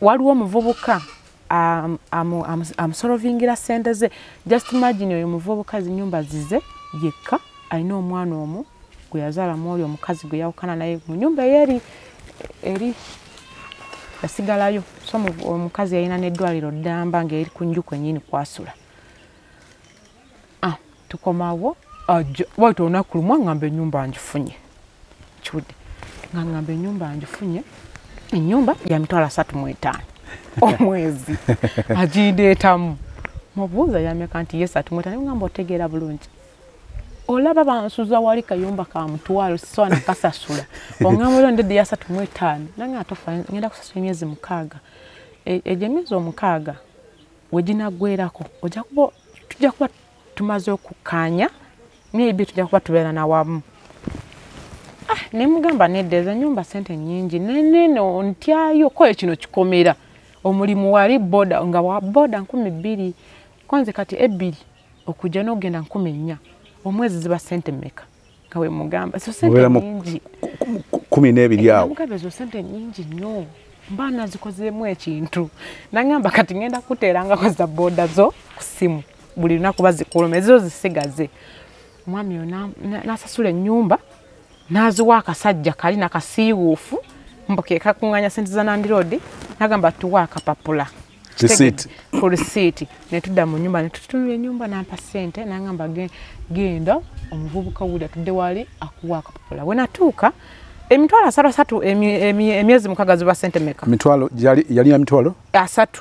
waliwo omuvubuka amusolovingira sente ze just imagine oyo muvubuka zinyumba zize yekka alina omwana omu gwe yazaalamu oli omukazi gwe yawukana naye mu nyumba eri yasigalayo so omukazi yalina n'eddwaliro ddamba ng'eri ku nju kwennyini kwasula tukomawo waita olunaku lumu aŋŋamba ennyumba ngifunye kiwudde ng'aŋŋamba ennyumba ngifunye ennyumba ya mitwalo 35 omwezi agindeetamu mubuuza yameka nti ye 35 ngamba otegeera bulungi olaba bansuza wali kayumba ka mutwalo sisowa nakasasula oŋŋamba olio ndedde ya 35 nange atofa ngenda kusasula emyezi 6 egyo emyezi 6 weginaggwerako tujja kuba tumaze okukkaanya maybe tujja kuba tubeera nawamu ne mugamba neddeeza ennyumba sente nnyingi neneno ntyayo koyo kino kikomera omulimu wali boda nga wa boda 2,000 konze kati 2 okujja n'ogenda 4,000 omwezi ziba sente mmeka nga we mugamba so sente nnyingi 12 awo mugamba ezo sente nnyingi nnyo mba nazikozeemu ekintu nagamba kati ngenda kuteerangako za boda zo ku ssimu buli lunaku bazikuluma ezo zisigaze omwami yo n'asasula ennyumba n'aziwa akasajja kali nakasiiwuufu mboke kakuŋŋanya sente za Nandi Road nagamba tuwa akapapula ku risiiti ne tudda mu nnyumba ne tutunula ennyumba n'ampa ssente nagamba genda omuvubuka wuli atudde wali akuwa akapapula we natuuka emitwalo 3 emyezi 6 ziba sente meka mitwalo yali ya mitwalo 3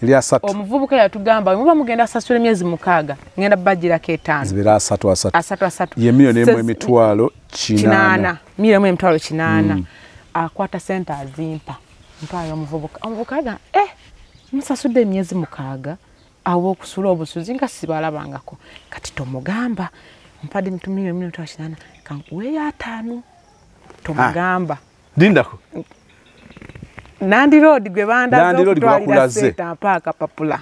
ili 3 omuvubuka yatugamba muba mugenda sasula emyezi 6 ngenda bajirako 5 zibira 3 ye milioni emu emitwalo 8 milioni emitwalo 8 akwata sente azimpa ntwayo omuvubuka aga musasudde emyezi 6 awo okusula obusuzi nga sibalabangako kati tomugamba mpadde milioni emitwalo 8 kankuweeyo 5 tomugamba dindako Nandi Road gwe bandaze okutwalira senta mpaka papula.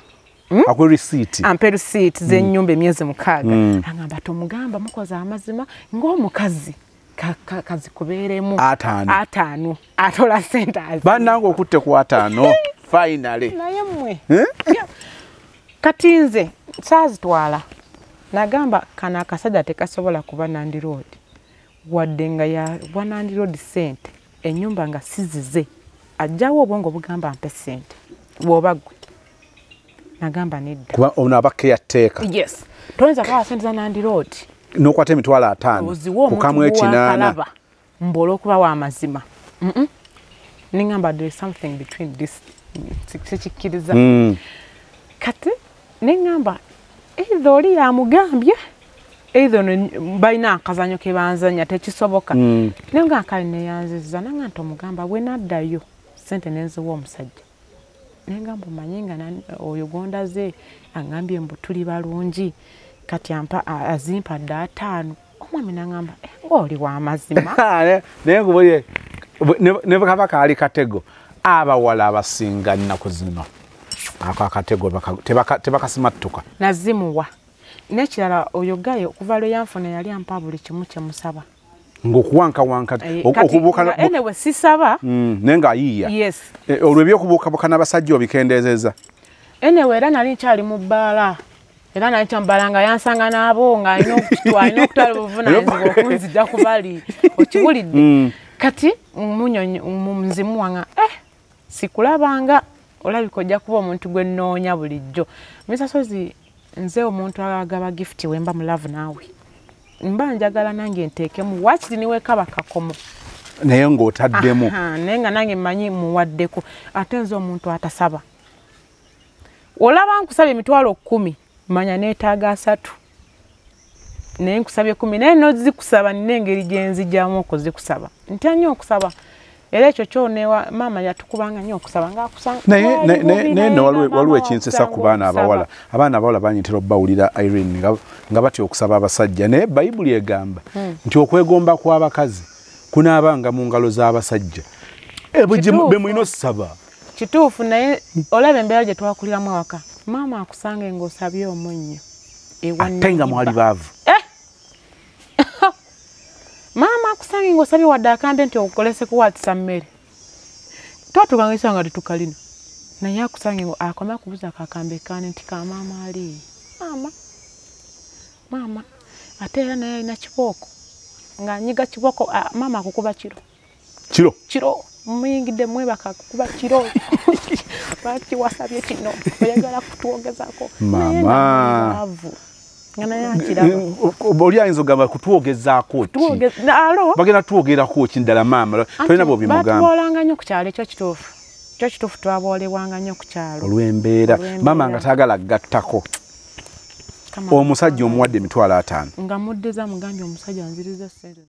Akwe receipt. Ampe receipt z'ennyumba emyezi 6. Angamba tomugamba mukoze amazima ng'omukazi kazi kubeeremu 5 atola senta. Bannange okutte ku 5 finally. Naye mmwe. Kati nze saazitwala. Nagamba kana akasajja tekasobola kuba Nandi Road. Wadde nga ya Nandi Road sente ennyumba nga sizize. Ajjawo obwongo bugamba ampe sente. Bw'oba gwe. Nagamba nedda. Kuba ono abake yateeka. Yes. Toyinza kwa sente za Nandi Road. N'okwata emitwalo 5 ku kamu ekinana. Mbolo okuba wa mazima. Ningamba there is something between this. Sikiriza. Kati ningamba either oli yamugambye either balina akazanyo ke banzanya tekisoboka. Nenga akali ne yanziza nanga ntomugamba bwe naddayo sente nenziwa omusajja. Nengamba manyinga oyo gondaze angambye mbu tuli balungi kati ampa azimpa dda 5. Omwami nangamba oli wa mazima. Naye kuboye ne bakabaka ali katego abawala abasinga nnaku zino. Ako akatego tebakasimattuka. Nazimuwa. Nekirala oyo gayo okuva lwe yanfuna yali ampa buli kimu kye musaba. Ngokuwanka okubuka anyway sisaba nenga yiya. Yes. Olwe byokubuka buka n'abasajja obikendezeza. Anyway era nali nkyali mu bbaala. Era nali kyambalanga yansanga n'abo nga alina okutwala obuvunaanyizibwa okunzija ku bali. Okibulidde. Kati mumuzimu wanga sikulabanga olabika ojja kuba omuntu gwe nnoonya bulijjo. Misasozi nze omuntu agaba gift wemba mu love naawe. Mba njagala nange nteekemu wakiri niwe kaba kakomo. Naye ng'otaddemu. Naye nga nange mmanyi muwaddeko ate nze omuntu atasaba. Olaba nkusabye emitwalo 10 manya neetaaga 3. Naye nkusabye 10 naye nozikusaba n'engeri gye nzijjamu okuzikusaba. Ntya nnyo okusaba. Era ekyo kyonewa mama yatukubanga nnyo okusaba ng'akusanga. Naye waliwo ekinsesa ku baana abawala. Abaana abawala banyitira obbawulira Irene nga batya okusaba abasajja. Naye Bayibuli egamba nti okwegomba kw'abakazi kunaabanga mu ngalo z'abasajja. Bwe mulina okusaba. Kituufu naye olaba embeera gye twakuliramu awaka. Maama akusange ng'osabye omunnyo. Ate nga mwali baavu. Mama akusange ng'osabye wadde akambe nti okukolese kuwaatisa mmere. Twatukanga nga tetukalina. Naye akusange akoma kubuza akakambe kane nti ka maama ali. Mama. Ate era naye alina kibooko. Nga nyiga kibooko maama akukuba kiro. Kiro. Muyingidde mwebaka kukuba kiro. Lwaki wasabye kino? Oyagala kutuwogezaako. Mama. Oli ayinza ogamba kutuwogezaako ki? Bagenda tuwogerako ki ddala maama? Tolina bw'obimugamba. Batuboolanga nnyo ku kyalo ekyo kituufu. Ekyo kituufu twaboolebwanga nnyo ku kyalo. Olw'embeera. Maama nga taagala gattako. Omusajja omuwadde emitwalo 5. Nga muddeza mugambye omusajja anziriza ssente.